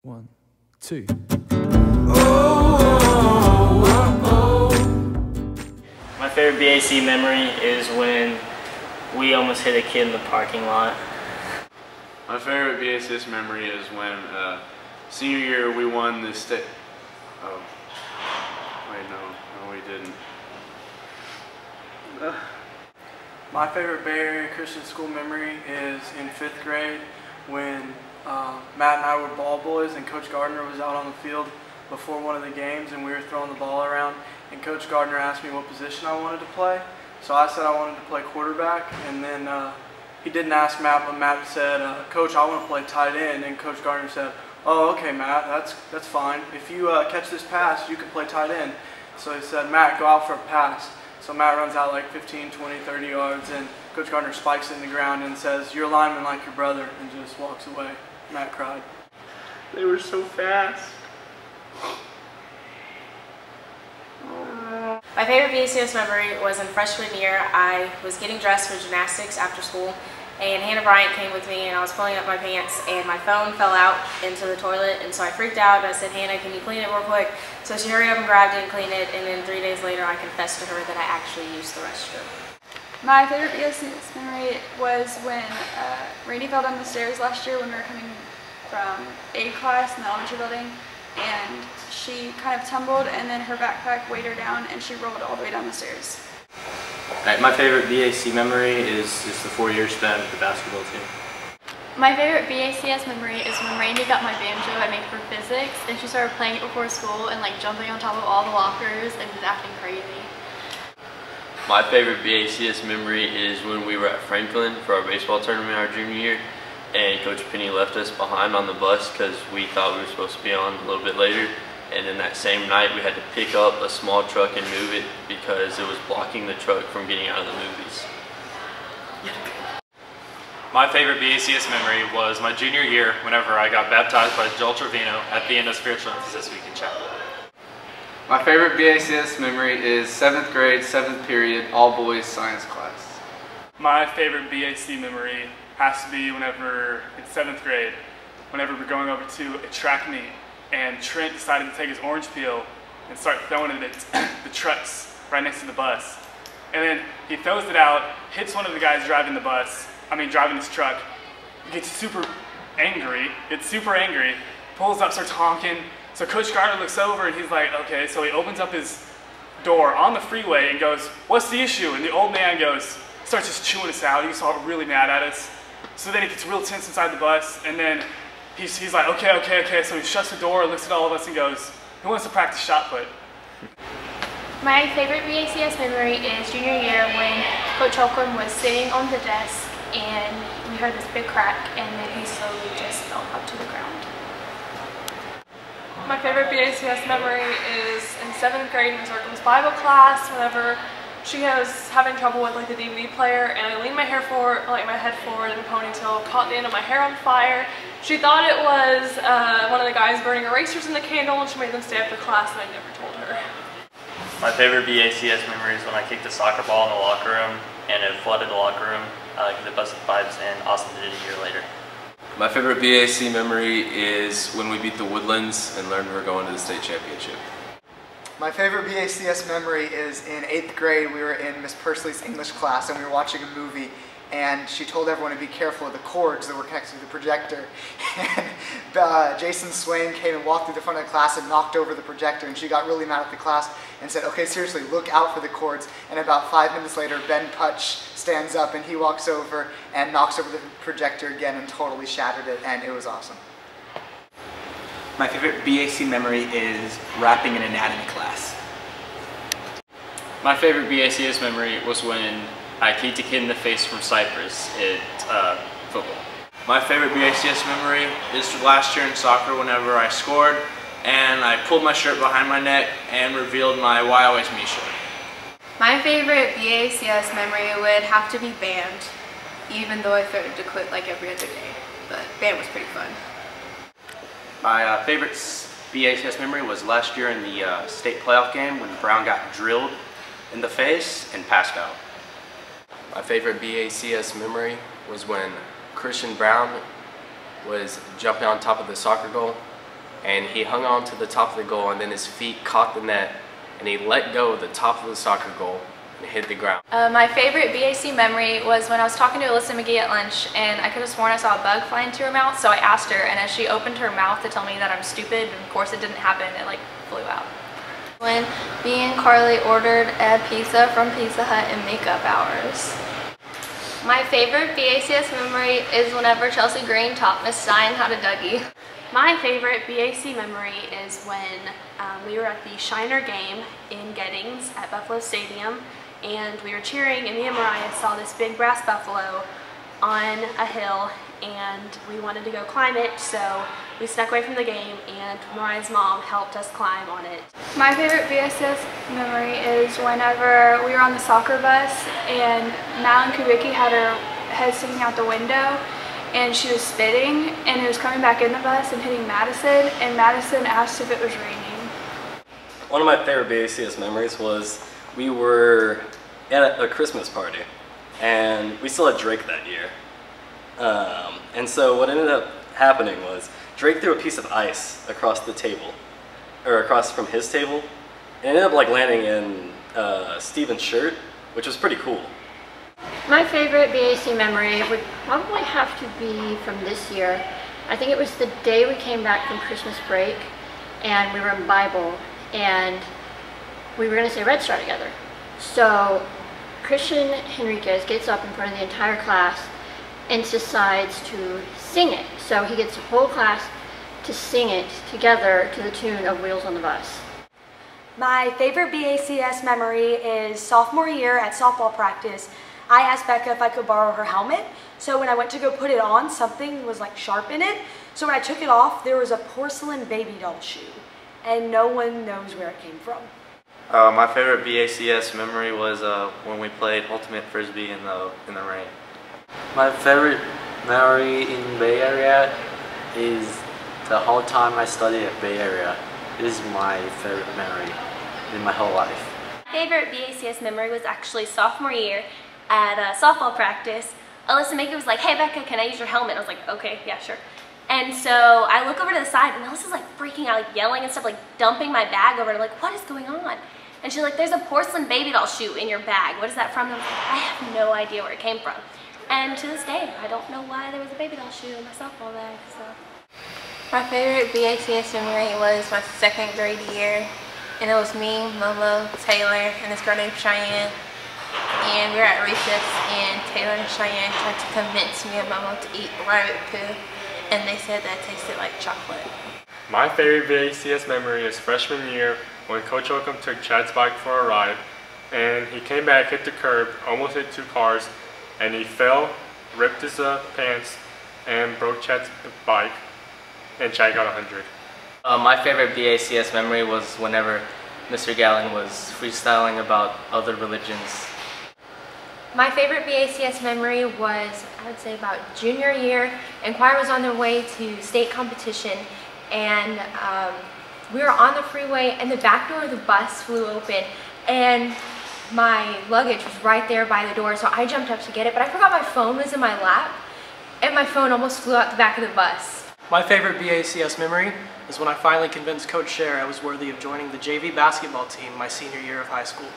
1, 2. My favorite BAC memory is when we almost hit a kid in the parking lot. My favorite BACS memory is when senior year we won the state. Oh, wait, no, we didn't. My favorite Bay Area Christian school memory is in 5th grade when Matt and I were ball boys and Coach Gardner was out on the field before one of the games and we were throwing the ball around and Coach Gardner asked me what position I wanted to play. So I said I wanted to play quarterback, and then he didn't ask Matt, but Matt said, Coach, I want to play tight end, and Coach Gardner said, oh, okay, Matt, that's fine. If you catch this pass, you can play tight end. So he said, Matt, go out for a pass. So Matt runs out like 15, 20, 30 yards, and Coach Gardner spikes it in the ground and says, you're a lineman like your brother, and just walks away. Matt cried. They were so fast. My favorite BACS memory was in freshman year. I was getting dressed for gymnastics after school, and Hannah Bryant came with me, and I was pulling up my pants, and my phone fell out into the toilet, and so I freaked out, and I said, Hannah, can you clean it real quick? So she hurried up and grabbed it and cleaned it, and then 3 days later I confessed to her that I actually used the restroom. My favorite BACS memory was when Randy fell down the stairs last year when we were coming from aid class in the elementary building, and she kind of tumbled and then her backpack weighed her down and she rolled all the way down the stairs. Alright, my favorite BAC memory is the 4 years spent with the basketball team. My favorite BACS memory is when Randy got my banjo I made for physics and she started playing it before school and like jumping on top of all the lockers and just acting crazy. My favorite BACS memory is when we were at Franklin for our baseball tournament our junior year, and Coach Penny left us behind on the bus because we thought we were supposed to be on a little bit later. And then that same night we had to pick up a small truck and move it because it was blocking the truck from getting out of the movies. My favorite BACS memory was my junior year whenever I got baptized by Joel Trevino at the end of Spiritual Emphasis Week in Chapel. My favorite BACS memory is 7th grade, 7th period, all boys science class. My favorite BAC memory has to be whenever, in 7th grade, whenever we're going over to a track meet and Trent decided to take his orange peel and start throwing it at the trucks right next to the bus. And then he throws it out, hits one of the guys driving his truck, gets super angry, pulls up, starts honking. So Coach Gardner looks over and he's like, okay, so he opens up his door on the freeway and goes, what's the issue? And the old man starts just chewing us out. He's all really mad at us. So then it gets real tense inside the bus, and then he's like, okay. So he shuts the door, looks at all of us and goes, who wants to practice shot put? My favorite BACS memory is junior year when Coach Holcomb was sitting on the desk and we heard this big crack and then he slowly just fell up to the ground. My favorite BACS memory is in 7th grade in Circum's Bible class whenever she was having trouble with like the DVD player and I leaned my head forward in a ponytail, caught the end of my hair on fire. She thought it was one of the guys burning erasers in the candle and she made them stay after class and I never told her. My favorite BACS memory is when I kicked a soccer ball in the locker room and it flooded the locker room because it busted pipes, and Austin did it a year later. My favorite BAC memory is when we beat the Woodlands and learned we were going to the state championship. My favorite BACS memory is in 8th grade. We were in Miss Pursley's English class and we were watching a movie and she told everyone to be careful of the cords that were connected to the projector. And Jason Swain came and walked through the front of the class and knocked over the projector, and she got really mad at the class and said, okay, seriously, look out for the cords. And about 5 minutes later, Ben Putch stands up and he walks over and knocks over the projector again and totally shattered it, and it was awesome. My favorite BAC memory is rapping in anatomy class. My favorite BACS memory was when I kicked a kid in the face from Cyprus at football. My favorite BACS memory is last year in soccer whenever I scored and I pulled my shirt behind my neck and revealed my Why Always Me shirt. My favorite BACS memory would have to be band, even though I threatened to quit like every other day, but band was pretty fun. My favorite BACS memory was last year in the state playoff game when Brown got drilled in the face and passed out. My favorite BACS memory was when Christian Brown was jumping on top of the soccer goal and he hung on to the top of the goal, and then his feet caught the net, and he let go of the top of the soccer goal and hit the ground. My favorite BAC memory was when I was talking to Alyssa McGee at lunch, and I could have sworn I saw a bug fly into her mouth, so I asked her, and as she opened her mouth to tell me that I'm stupid, and of course it didn't happen, it like flew out. When me and Carly ordered a pizza from Pizza Hut in makeup hours. My favorite BACS memory is whenever Chelsea Green taught Miss Stein how to Dougie. My favorite BAC memory is when we were at the Shiner game in Gettings at Buffalo Stadium, and we were cheering, and me and Mariah saw this big brass buffalo on a hill, and we wanted to go climb it, so we snuck away from the game, and Mariah's mom helped us climb on it. My favorite BSS memory is whenever we were on the soccer bus and Madeline Kubicki had her head sticking out the window, and she was spitting, and it was coming back in the bus and hitting Madison, and Madison asked if it was raining. One of my favorite BACS memories was we were at a Christmas party, and we still had Drake that year. And so what ended up happening was Drake threw a piece of ice across the table, or across from his table, and it ended up like landing in Steven's shirt, which was pretty cool. My favorite BAC memory would probably have to be from this year. I think it was the day we came back from Christmas break, and we were in Bible, and we were going to say Red Star together. So Christian Henriquez gets up in front of the entire class and decides to sing it. So he gets the whole class to sing it together to the tune of Wheels on the Bus. My favorite BACS memory is sophomore year at softball practice. I asked Becca if I could borrow her helmet. So when I went to go put it on, something was like sharp in it. So when I took it off, there was a porcelain baby doll shoe, and no one knows where it came from. My favorite BACS memory was when we played Ultimate Frisbee in the rain. My favorite memory in Bay Area is the whole time I studied at Bay Area. This is my favorite memory in my whole life. My favorite BACS memory was actually sophomore year at softball practice. Alyssa McGee was like, "Hey Becca, can I use your helmet?" I was like, "Okay, yeah, sure." And so I look over to the side, and Alyssa's like freaking out, like yelling and stuff, like dumping my bag over, like, "What is going on?" And she's like, "There's a porcelain baby doll shoe in your bag. What is that from?" And I was like, "I have no idea where it came from." And to this day, I don't know why there was a baby doll shoe in my softball bag. So. My favorite BACS memory was my 2nd grade year, and it was me, Momo, Taylor, and this girl named Cheyenne. And we were at recess, and Taylor and Cheyenne tried to convince me and Momo to eat rabbit poo, and they said that tasted like chocolate. My favorite BACS memory is freshman year when Coach Holcomb took Chad's bike for a ride, and he came back, hit the curb, almost hit 2 cars, and he fell, ripped his pants, and broke Chad's bike, and Chad got 100. My favorite BACS memory was whenever Mr. Gallen was freestyling about other religions. My favorite BACS memory was, I would say, about junior year, and choir was on their way to state competition, and we were on the freeway, and the back door of the bus flew open, and my luggage was right there by the door, so I jumped up to get it, but I forgot my phone was in my lap, and my phone almost flew out the back of the bus. My favorite BACS memory is when I finally convinced Coach Scher I was worthy of joining the JV basketball team my senior year of high school.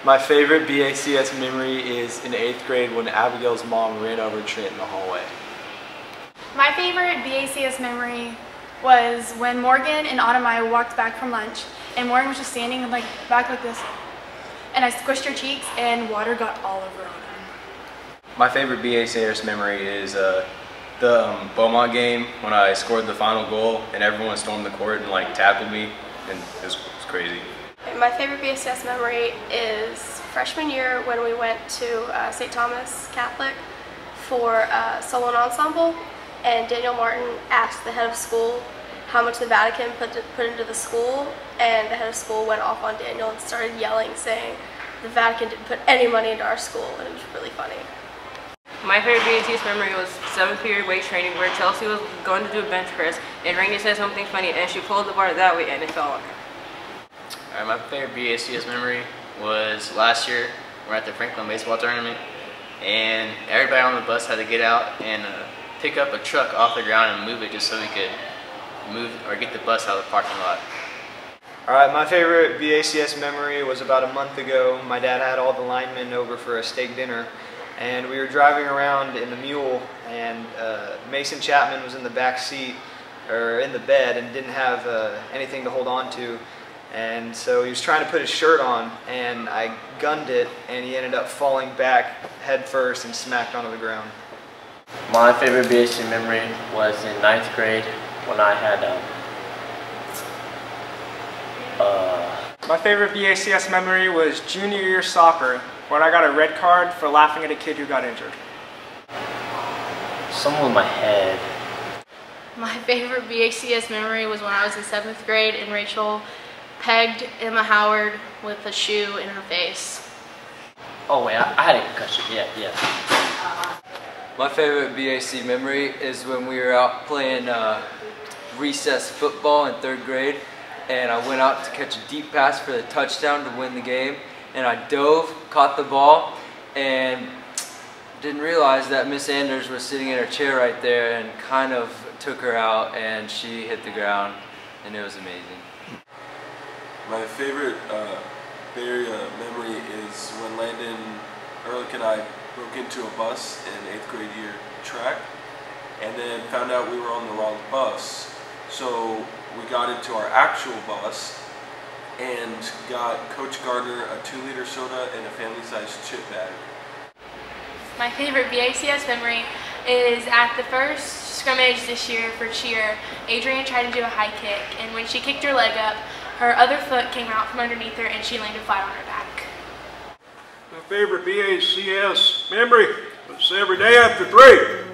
My favorite BACS memory is in 8th grade when Abigail's mom ran over Trent in the hallway. My favorite BACS memory was when Morgan and Autumn and I walked back from lunch, and Morgan was just standing like back like this, and I squished her cheeks and water got all over Autumn. My favorite BACS memory is the Beaumont game when I scored the final goal and everyone stormed the court and like tackled me, and it was crazy. My favorite BACS memory is freshman year when we went to St. Thomas Catholic for solo and ensemble, and Daniel Martin asked the head of school how much the Vatican put into the school, and the head of school went off on Daniel and started yelling, saying the Vatican didn't put any money into our school, and it was really funny. My favorite BACS memory was 7th period weight training where Chelsea was going to do a bench press, and Rainey said something funny, and she pulled the bar that way, and it fell on her. My favorite BACS memory was last year. We're at the Franklin baseball tournament, and everybody on the bus had to get out and pick up a truck off the ground and move it just so we could move or get the bus out of the parking lot. Alright, my favorite BACS memory was about a month ago. My dad had all the linemen over for a steak dinner, and we were driving around in the mule, and Mason Chapman was in the back seat, or in the bed, and didn't have anything to hold on to. And so he was trying to put his shirt on, and I gunned it, and he ended up falling back head first and smacked onto the ground. My favorite BAC memory was in 9th grade when I had My favorite BACS memory was junior year soccer when I got a red card for laughing at a kid who got injured. someone with my head. My favorite BACS memory was when I was in 7th grade and Rachel pegged Emma Howard with a shoe in her face. Oh wait, I had a concussion, yeah. My favorite BAC memory is when we were out playing recess football in 3rd grade, and I went out to catch a deep pass for the touchdown to win the game, and I dove, caught the ball, and didn't realize that Miss Anders was sitting in her chair right there and kind of took her out, and she hit the ground, and it was amazing. My favorite Bay Area memory is when Landon Ehrlich and I broke into a bus in 8th grade year track, and then found out we were on the wrong bus. So we got into our actual bus and got Coach Gardner a 2-liter soda and a family-sized chip bag. My favorite BACS memory is at the first scrimmage this year for cheer. Adrian tried to do a high kick, and when she kicked her leg up, her other foot came out from underneath her and she landed flat on her back. My favorite BACS memory was every day after 3.